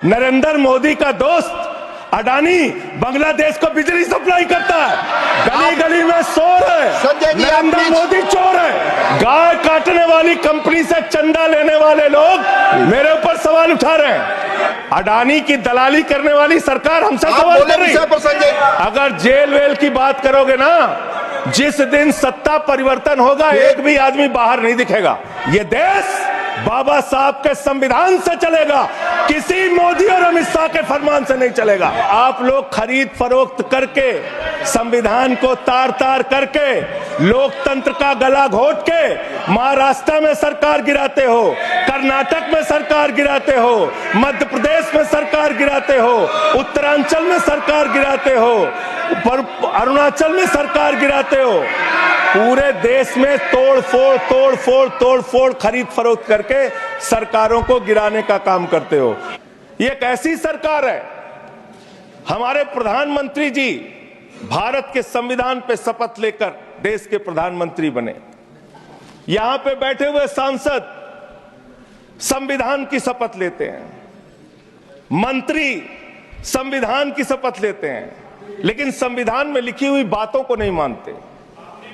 नरेंद्र मोदी का दोस्त अडानी बांग्लादेश को बिजली सप्लाई करता है, गली गली में शोर है। नरेंद्र मोदी चोर है। गाय काटने वाली कंपनी से चंदा लेने वाले लोग मेरे ऊपर सवाल उठा रहे हैं। अडानी की दलाली करने वाली सरकार हमसे सवाल कर रही है। अगर जेल वेल की बात करोगे ना, जिस दिन सत्ता परिवर्तन होगा एक भी आदमी बाहर नहीं दिखेगा। ये देश बाबा साहब के संविधान से चलेगा, किसी मोदी और अमित शाह के फरमान से नहीं चलेगा। आप लोग खरीद फरोख्त करके, संविधान को तार तार करके, लोकतंत्र का गला घोट के महाराष्ट्र में सरकार गिराते हो, कर्नाटक में सरकार गिराते हो, मध्य प्रदेश में सरकार गिराते हो, उत्तरांचल में सरकार गिराते हो, अरुणाचल में सरकार गिराते हो। पूरे देश में तोड़ फोड़ खरीद फरोख्त करके सरकारों को गिराने का काम करते हो। ये एक ऐसी सरकार है, हमारे प्रधानमंत्री जी भारत के संविधान पे शपथ लेकर देश के प्रधानमंत्री बने। यहां पे बैठे हुए सांसद संविधान की शपथ लेते हैं, मंत्री संविधान की शपथ लेते हैं, लेकिन संविधान में लिखी हुई बातों को नहीं मानते।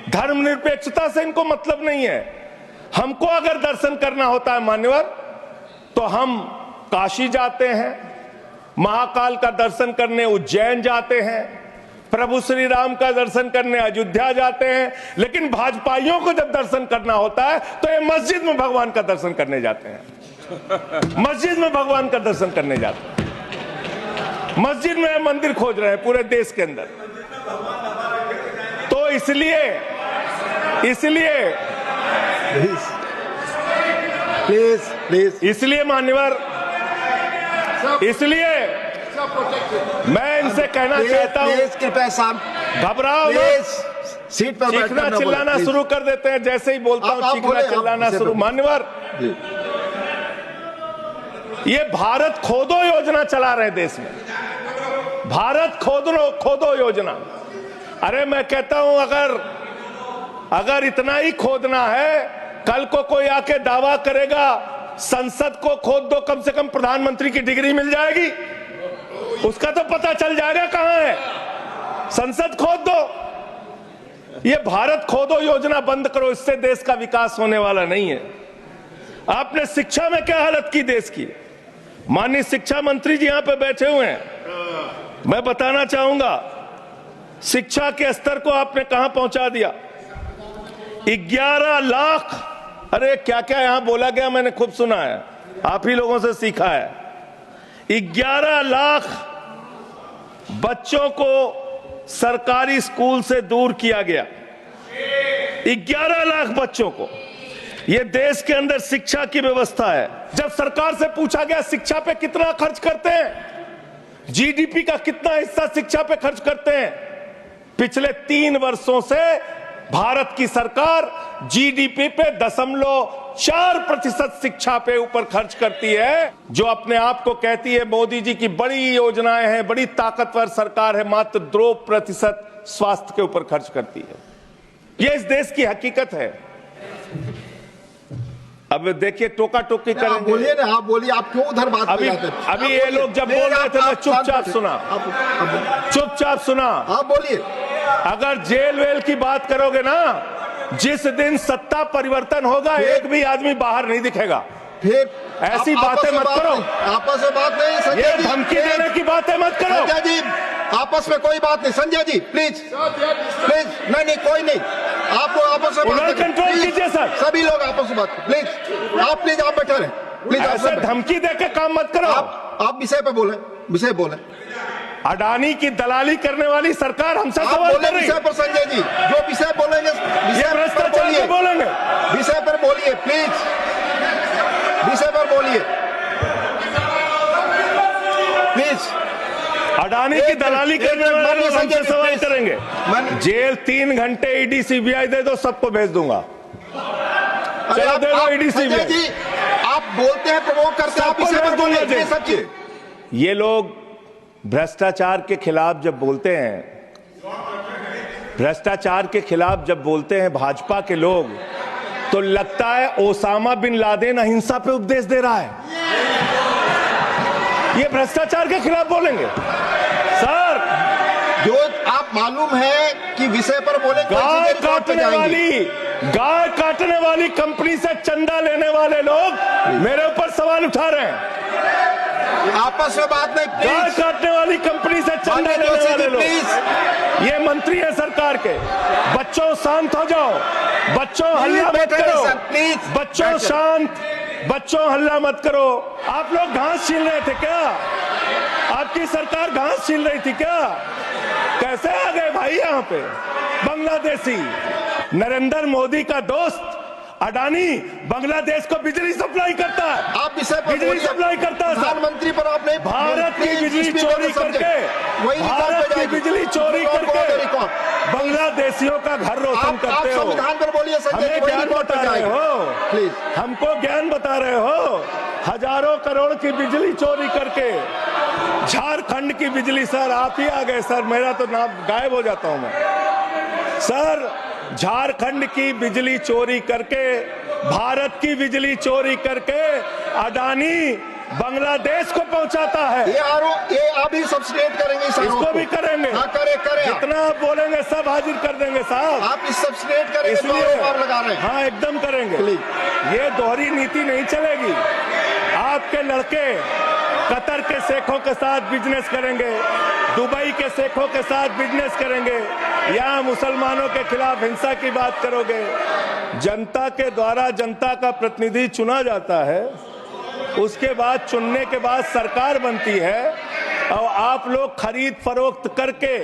धर्मनिरपेक्षता से इनको मतलब नहीं है। हमको अगर दर्शन करना होता है मान्यवर, तो हम काशी जाते हैं, महाकाल का दर्शन करने उज्जैन जाते हैं, प्रभु श्री राम का दर्शन करने अयोध्या जाते हैं। लेकिन भाजपाइयों को जब दर्शन करना होता है तो ये मस्जिद में भगवान का दर्शन करने जाते हैं। मस्जिद में भगवान का दर्शन करने जाते हैं। मस्जिद में मंदिर खोज रहे हैं पूरे देश के अंदर। तो इसलिए मान्यवर, इसलिए मैं इनसे कहना चाहता हूं, घबराओ मत। सीट पर चीखना चिल्लाना शुरू कर देते हैं, जैसे ही बोलता हूं चीखना चिल्लाना शुरू। मान्यवर, ये भारत खोदो योजना चला रहे देश में, भारत खोदो योजना। अरे मैं कहता हूं, अगर इतना ही खोदना है, कल को कोई आके दावा करेगा संसद को खोद दो, कम से कम प्रधानमंत्री की डिग्री मिल जाएगी, उसका तो पता चल जाएगा कहां है। संसद खोद दो। ये भारत खोदो योजना बंद करो, इससे देश का विकास होने वाला नहीं है। आपने शिक्षा में क्या हालत की देश की। माननीय शिक्षा मंत्री जी यहां पे बैठे हुए हैं, मैं बताना चाहूंगा शिक्षा के स्तर को आपने कहां पहुंचा दिया। 11 लाख, अरे क्या क्या यहां बोला गया, मैंने खूब सुना है, आप ही लोगों से सीखा है। 11 लाख बच्चों को सरकारी स्कूल से दूर किया गया। 11 लाख बच्चों को। यह देश के अंदर शिक्षा की व्यवस्था है। जब सरकार से पूछा गया शिक्षा पे कितना खर्च करते हैं, जीडीपी का कितना हिस्सा शिक्षा पे खर्च करते हैं, पिछले 3 वर्षों से भारत की सरकार जीडीपी पे 0.4% शिक्षा पे ऊपर खर्च करती है। जो अपने आप को कहती है मोदी जी की बड़ी योजनाएं हैं, बड़ी ताकतवर सरकार है, मात्र 2% स्वास्थ्य के ऊपर खर्च करती है। यह इस देश की हकीकत है। अब देखिए टोका टोकी करेंगे। बोलिए ना, आप बोलिए, आप क्यों उधर बात अभी ये लोग जब बोल रहे थे मैं चुपचाप सुना। आप बोलिए। अगर जेल वेल की बात करोगे ना, जिस दिन सत्ता परिवर्तन होगा एक भी आदमी बाहर नहीं दिखेगा। फिर ऐसी बातें मत करो, आपस में बात नहीं। संजय ये जी, धमकी देने की बातें मत करो। संजय जी, आपस में कोई बात नहीं। संजय जी प्लीज, नहीं कोई नहीं, आप आपस में बात कंट्रोल कीजिए सर। सभी लोग आपस में बात, प्लीज आप बैठे रहे, प्लीज। ऐसे धमकी देकर काम मत करो। आप विषय पे बोले। अडानी की दलाली करने वाली सरकार हमसे सवाल कर रही है। विषय पर संजय जी जो विषय बोलेंगे, भ्रष्टाचार बोलेंगे, विषय पर बोलिए प्लीज, विषय पर बोलिए प्लीज। अडानी की दलाली करने वाले लोग हमसे सवाल करेंगे। जेल 3 घंटे ईडी सीबीआई दे दो, सबको भेज दूंगा। चलो दे दो ईडी सीबीआई जी। आप बोलते हैं, प्रमोट करते हैं, आप विषय पर बोलिए। ये लोग भ्रष्टाचार के खिलाफ जब बोलते हैं, भ्रष्टाचार के खिलाफ जब बोलते हैं भाजपा के लोग, तो लगता है ओसामा बिन लादेन अहिंसा पे उपदेश दे रहा है। ये भ्रष्टाचार के खिलाफ बोलेंगे सर? जो आप मालूम है कि विषय पर बोले गाय काटने वाली कंपनी से चंदा लेने वाले लोग मेरे ऊपर सवाल उठा रहे हैं। आपस में बात नहीं, गाय प्लीज। काटने वाली कंपनी से चंदा माननीय लेने जोशी वाले जी, लोग, प्लीज। ये मंत्री है सरकार के। बच्चों शांत हो जाओ, बच्चों हल्ला मत बैठे करो, सर, प्लीज। बच्चों बैठे। शांत, बच्चों हल्ला मत करो। आप लोग घास छील रहे थे क्या? आपकी सरकार घास छील रही थी क्या? कैसे आ गए भाई यहाँ पे बांग्लादेशी? नरेंद्र मोदी का दोस्त अडानी बांग्लादेश को बिजली सप्लाई करता है। आप विषय पर बिजली बोलिए। सप्लाई करता है सर। प्रधानमंत्री पर आपने भारत की प्लीज, बिजली speak on चोरी the subject। करके, वही रिकॉर्ड भारत पे की जाएगी। बिजली चोरी Record करके go on the record। बांग्लादेशियों का घर रोशन आप करते हो। संविधान पर बोलिए संजय हमें जी, वही ज्ञान रिकॉर्ड पे बता रहे जाएगी। हो, प्लीज। हमको ज्ञान बता रहे हो। हजारों करोड़ की बिजली चोरी करके झारखंड की बिजली, सर आप ही आ गए सर, मेरा तो नाम गायब हो जाता हूं मैं सर। झारखंड की बिजली चोरी करके, भारत की बिजली चोरी करके अडानी बांग्लादेश को पहुंचाता है। ये आप ही सब्सिडेट करेंगे इस आरोप इसको को? भी करेंगे। हाँ, करें आप। जितना आप बोलेंगे सब हाजिर कर देंगे साहब। आप इस सब्सिडेट करेंगे जो इसलिए आरोप आप लगा रहे हैं। हाँ एकदम करेंगे। प्लीज। ये दोहरी नीति नहीं चलेगी। आपके लड़के कतर के शेखों के साथ बिजनेस करेंगे, दुबई के शेखों के साथ बिजनेस करेंगे, यहाँ मुसलमानों के खिलाफ हिंसा की बात करोगे। जनता के द्वारा जनता का प्रतिनिधि चुना जाता है, उसके बाद चुनने के बाद सरकार बनती है और आप लोग खरीद फरोख्त करके,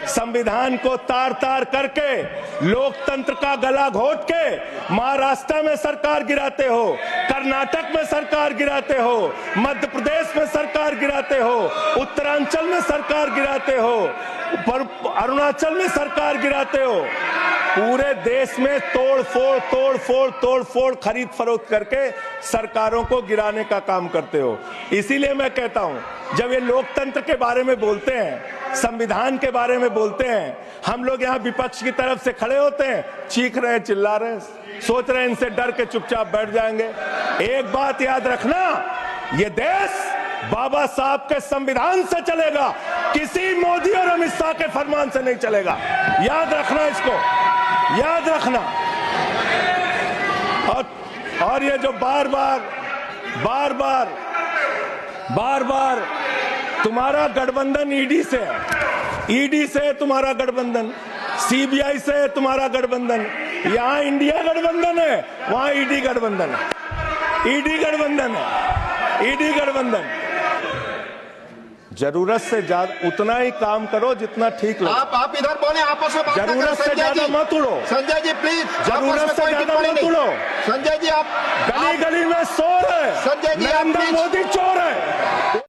संविधान को तार तार करके, लोकतंत्र का गला घोट के महाराष्ट्र में सरकार गिराते हो, कर्नाटक में सरकार गिराते हो, मध्य प्रदेश में सरकार गिराते हो, उत्तरांचल में सरकार गिराते हो, अरुणाचल में सरकार गिराते हो। पूरे देश में तोड़ फोड़ खरीद फरोख्त करके सरकारों को गिराने का काम करते हो। इसीलिए मैं कहता हूं, जब ये लोकतंत्र के बारे में बोलते हैं, संविधान के बारे में बोलते हैं, हम लोग यहाँ विपक्ष की तरफ से खड़े होते हैं, चीख रहे हैं, चिल्ला रहे हैं, सोच रहे हैं इनसे डर के चुपचाप बैठ जाएंगे। एक बात याद रखना, ये देश बाबा साहब के संविधान से चलेगा, किसी मोदी और अमित शाह के फरमान से नहीं चलेगा। याद रखना, इसको याद रखना। और ये जो बार बार तुम्हारा गठबंधन ईडी से है, ईडी से तुम्हारा गठबंधन, सीबीआई से तुम्हारा गठबंधन, यहाँ इंडिया गठबंधन है, वहां ईडी गठबंधन है, ईडी गठबंधन है, ईडी गठबंधन। जरूरत से ज्यादा उतना ही काम करो जितना ठीक लगे। आप इधर बोले, आपस में बात ना जरूरत करें, से संजय ज्यादा जी। मत उड़ो। संजय जी प्लीज, जरूरत से ज्यादा मत उड़ो। संजय जी आप गली गली में शोर है, संजय जी, आप नरेंद्र प्लीज। मोदी चोर है।